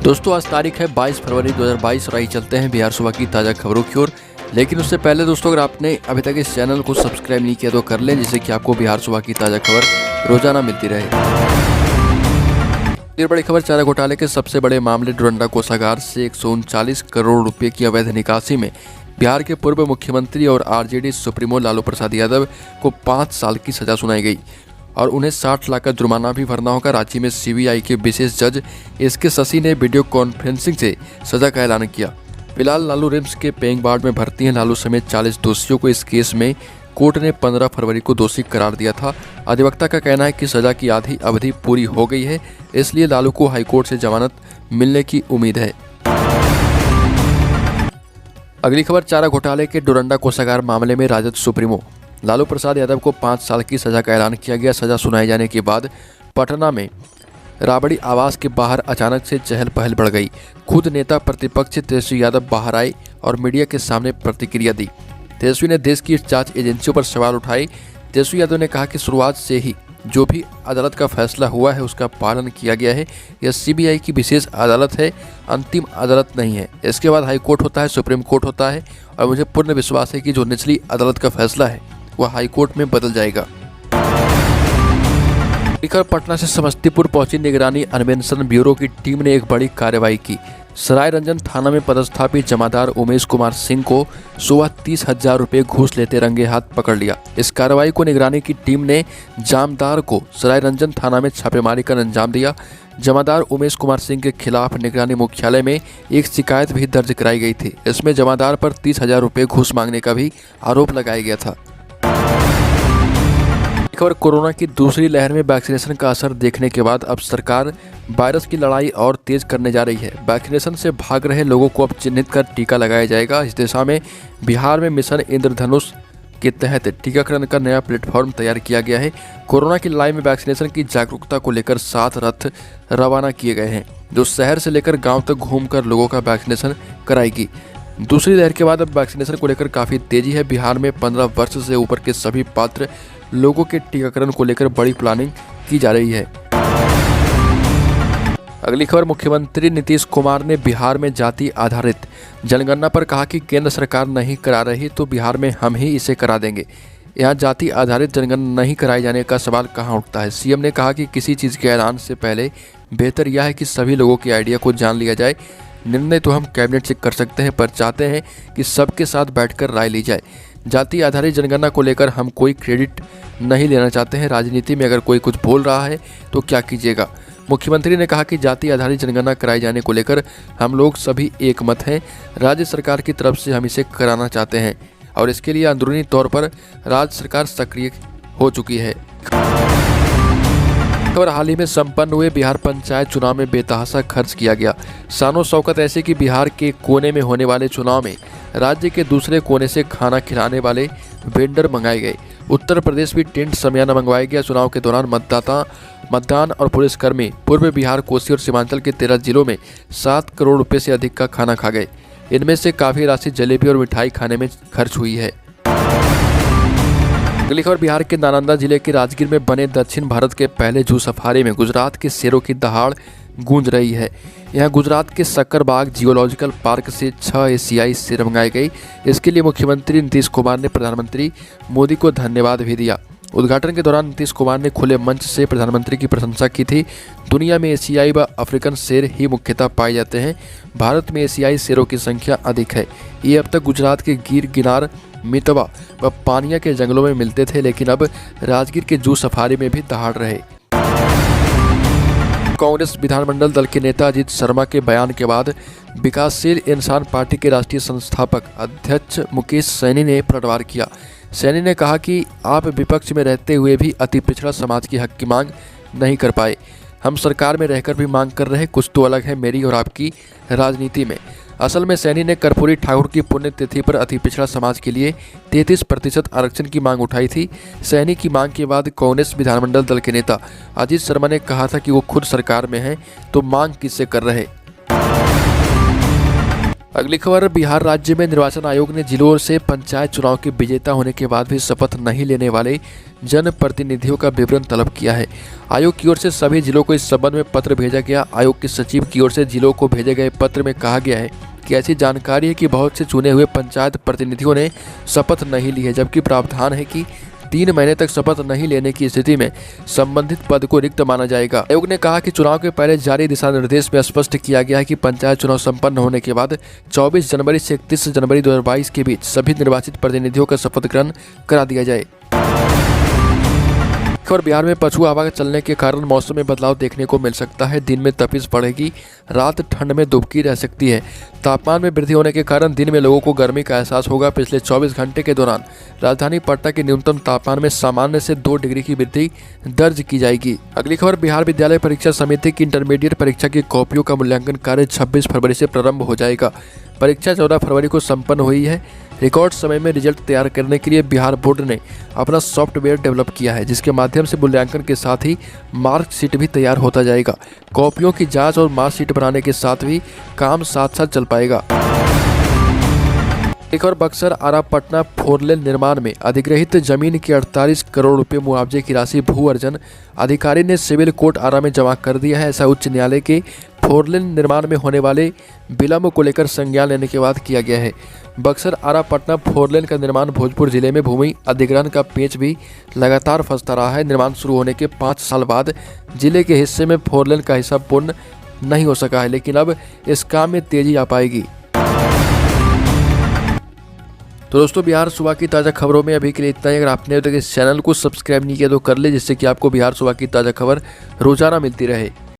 दोस्तों आज तारीख है 22 फरवरी 2022 और आइए चलते हैं बिहार सुबह की ताज़ा खबरों की ओर। लेकिन उससे पहले दोस्तों अगर आपने अभी तक इस चैनल को सब्सक्राइब नहीं किया तो कर लें, जिससे कि आपको बिहार सुबह की ताज़ा खबर रोजाना मिलती रहे। फिर बड़ी खबर, चारा घोटाले के सबसे बड़े मामले डोरंडा कोषागार से 139 करोड़ रुपये की अवैध निकासी में बिहार के पूर्व मुख्यमंत्री और आरजेडी सुप्रीमो लालू प्रसाद यादव को 5 साल की सजा सुनाई गई और उन्हें 60 लाख का जुर्माना भी भरना होगा। रांची में सीबीआई के विशेष जज एसके शशि ने वीडियो कॉन्फ्रेंसिंग से सजा का ऐलान किया। फिलहाल लालू रिम्स के पेइंग वार्ड में भर्ती हैं। लालू समेत 40 दोषियों को इस केस में कोर्ट ने 15 फरवरी को दोषी करार दिया था। अधिवक्ता का कहना है कि सजा की आधी अवधि पूरी हो गई है, इसलिए लालू को हाईकोर्ट से जमानत मिलने की उम्मीद है। अगली खबर, चारा घोटाले के डोरंडा कोषागार मामले में राजद सुप्रीमो लालू प्रसाद यादव को 5 साल की सजा का ऐलान किया गया। सजा सुनाए जाने के बाद पटना में राबड़ी आवास के बाहर अचानक से चहल पहल बढ़ गई। खुद नेता प्रतिपक्ष तेजस्वी यादव बाहर आए और मीडिया के सामने प्रतिक्रिया दी। तेजस्वी ने देश की जांच एजेंसियों पर सवाल उठाए। तेजस्वी यादव ने कहा कि शुरुआत से ही जो भी अदालत का फैसला हुआ है उसका पालन किया गया है। यह सीबीआई की विशेष अदालत है, अंतिम अदालत नहीं है। इसके बाद हाई कोर्ट होता है, सुप्रीम कोर्ट होता है और मुझे पूर्ण विश्वास है कि जो निचली अदालत का फैसला है वह हाई कोर्ट में बदल जाएगा। पटना से समस्तीपुर पहुंची निगरानी अन्वेषण ब्यूरो की टीम ने एक बड़ी कार्रवाई की। सरायरंजन थाना में पदस्थापित जमादार उमेश कुमार सिंह को सुबह 30,000 रुपये घूस लेते रंगे हाथ पकड़ लिया। इस कार्रवाई को निगरानी की टीम ने जामदार को सरायरंजन थाना में छापेमारी कर अंजाम दिया। जमादार उमेश कुमार सिंह के खिलाफ निगरानी मुख्यालय में एक शिकायत भी दर्ज कराई गई थी। इसमें जमादार पर 30,000 रुपये घूस मांगने का भी आरोप लगाया गया था। खबर, कोरोना की दूसरी लहर में वैक्सीनेशन का असर देखने के बाद अब सरकार वायरस की लड़ाई और तेज करने जा रही है। वैक्सीनेशन से भाग रहे लोगों को अब चिन्हित कर टीका लगाया जाएगा। इस दिशा में बिहार में मिशन इंद्रधनुष के तहत टीकाकरण का नया प्लेटफॉर्म तैयार किया गया है। कोरोना की लड़ाई में वैक्सीनेशन की जागरूकता को लेकर 7 रथ रवाना किए गए हैं, जो शहर से लेकर गाँव तक घूमकर लोगों का वैक्सीनेशन कराएगी। दूसरी लहर के बाद अब वैक्सीनेशन को लेकर काफ़ी तेजी है। बिहार में 15 वर्ष से ऊपर के सभी पात्र लोगों के टीकाकरण को लेकर बड़ी प्लानिंग की जा रही है। अगली खबर, मुख्यमंत्री नीतीश कुमार ने बिहार में जाति आधारित जनगणना पर कहा कि केंद्र सरकार नहीं करा रही तो बिहार में हम ही इसे करा देंगे। यहाँ जाति आधारित जनगणना नहीं कराए जाने का सवाल कहाँ उठता है। सीएम ने कहा कि किसी चीज़ के ऐलान से पहले बेहतर यह है कि सभी लोगों के आइडिया को जान लिया जाए। निर्णय तो हम कैबिनेट से कर सकते हैं, पर चाहते हैं कि सबके साथ बैठकर राय ली जाए। जाति आधारित जनगणना को लेकर हम कोई क्रेडिट नहीं लेना चाहते हैं। राजनीति में अगर कोई कुछ बोल रहा है तो क्या कीजिएगा। मुख्यमंत्री ने कहा कि जाति आधारित जनगणना कराए जाने को लेकर हम लोग सभी एक मत हैं। राज्य सरकार की तरफ से हम इसे कराना चाहते हैं और इसके लिए अंदरूनी तौर पर राज्य सरकार सक्रिय हो चुकी है। और हाल ही में संपन्न हुए बिहार पंचायत चुनाव में बेतहाशा खर्च किया गया। शानो शौकत ऐसे कि बिहार के कोने में होने वाले चुनाव में राज्य के दूसरे कोने से खाना खिलाने वाले वेंडर मंगाए गए। उत्तर प्रदेश भी टेंट समियाना मंगवाया गया। चुनाव के दौरान मतदान और पुलिसकर्मी पूर्व बिहार, कोसी और सीमांचल के 13 जिलों में 7 करोड़ रुपए से अधिक का खाना खा गए। इनमें से काफ़ी राशि जलेबी और मिठाई खाने में खर्च हुई है। अगली खबर, बिहार के नालंदा जिले के राजगीर में बने दक्षिण भारत के पहले जू सफारी में गुजरात के शेरों की दहाड़ गूंज रही है। यहाँ गुजरात के सक्करबाग जियोलॉजिकल पार्क से 6 एशियाई शेर मंगाए गए। इसके लिए मुख्यमंत्री नीतीश कुमार ने प्रधानमंत्री मोदी को धन्यवाद भी दिया। उद्घाटन के दौरान नीतीश कुमार ने खुले मंच से प्रधानमंत्री की प्रशंसा की थी। दुनिया में एशियाई व अफ्रीकन शेर ही मुख्यतः पाए जाते हैं। भारत में एशियाई शेरों की संख्या अधिक है। ये अब तक गुजरात के गिर, गिनार, मितवा व पानिया के जंगलों में मिलते थे, लेकिन अब राजगीर के जू सफारी में भी दहाड़ रहे। कांग्रेस विधानमंडल दल के नेता अजीत शर्मा के बयान के बाद विकासशील इंसान पार्टी के राष्ट्रीय संस्थापक अध्यक्ष मुकेश सैनी ने पलटवार किया। सैनी ने कहा कि आप विपक्ष में रहते हुए भी अति पिछड़ा समाज की हक की मांग नहीं कर पाए। हम सरकार में रहकर भी मांग कर रहे, कुछ तो अलग है मेरी और आपकी राजनीति में। असल में सैनी ने कर्पूरी ठाकुर की पुण्यतिथि पर अति पिछड़ा समाज के लिए 33% आरक्षण की मांग उठाई थी। सैनी की मांग के बाद कांग्रेस विधानमंडल दल के नेता अजीत शर्मा ने कहा था कि वो खुद सरकार में हैं तो मांग किससे कर रहे। अगली खबर, बिहार राज्य में निर्वाचन आयोग ने जिलों से पंचायत चुनाव के विजेता होने के बाद भी शपथ नहीं लेने वाले जनप्रतिनिधियों का विवरण तलब किया है। आयोग की ओर से सभी जिलों को इस संबंध में पत्र भेजा गया। आयोग के सचिव की ओर से जिलों को भेजे गए पत्र में कहा गया है कि ऐसी जानकारी है कि बहुत से चुने हुए पंचायत प्रतिनिधियों ने शपथ नहीं ली है, जबकि प्रावधान है कि 3 महीने तक शपथ नहीं लेने की स्थिति में संबंधित पद को रिक्त माना जाएगा। आयोग ने कहा कि चुनाव के पहले जारी दिशा निर्देश में स्पष्ट किया गया है कि पंचायत चुनाव संपन्न होने के बाद 24 जनवरी से 31 जनवरी 2022 के बीच सभी निर्वाचित प्रतिनिधियों का शपथ ग्रहण करा दिया जाए। और बिहार में पछुआ हवा चलने के कारण मौसम में बदलाव देखने को मिल सकता है। दिन में तपिश बढ़ेगी, रात ठंड में दुबकी रह सकती है। तापमान में वृद्धि होने के कारण दिन में लोगों को गर्मी का एहसास होगा। पिछले 24 घंटे के दौरान राजधानी पटना के न्यूनतम तापमान में सामान्य से 2 डिग्री की वृद्धि दर्ज की जाएगी। अगली खबर, बिहार विद्यालय परीक्षा समिति की इंटरमीडिएट परीक्षा की कॉपियों का मूल्यांकन कार्य 26 फरवरी से प्रारंभ हो जाएगा। परीक्षा 14 फरवरी को संपन्न हुई है। रिकॉर्ड समय में रिजल्ट तैयार करने के लिए बिहार बोर्ड ने अपना सॉफ्टवेयर डेवलप किया है, जिसके माध्यम से मूल्यांकन के साथ ही मार्कशीट भी तैयार होता जाएगा। कॉपियों की जांच और मार्कशीट बनाने के साथ भी काम साथ साथ चल पाएगा। एक और, बक्सर आरा पटना 4 लेन निर्माण में अधिग्रहित जमीन की 48 करोड़ रुपए मुआवजे की राशि भू अर्जन अधिकारी ने सिविल कोर्ट आरा में जमा कर दिया है। ऐसा उच्च न्यायालय के 4 लेन निर्माण में होने वाले विलंब को लेकर संज्ञान लेने के बाद किया गया है। बक्सर आरा पटना 4 लेन का निर्माण भोजपुर जिले में भूमि अधिग्रहण का पेच भी लगातार फंसता रहा है। निर्माण शुरू होने के 5 साल बाद जिले के हिस्से में 4 लेन का हिस्सा पूर्ण नहीं हो सका है, लेकिन अब इस काम में तेजी आ पाएगी। तो दोस्तों, बिहार सुबह की ताज़ा खबरों में अभी के लिए इतना ही। अगर आपने अभी तक इस चैनल को सब्सक्राइब नहीं किया तो कर ले, जिससे कि आपको बिहार सुबह की ताज़ा खबर रोजाना मिलती रहे।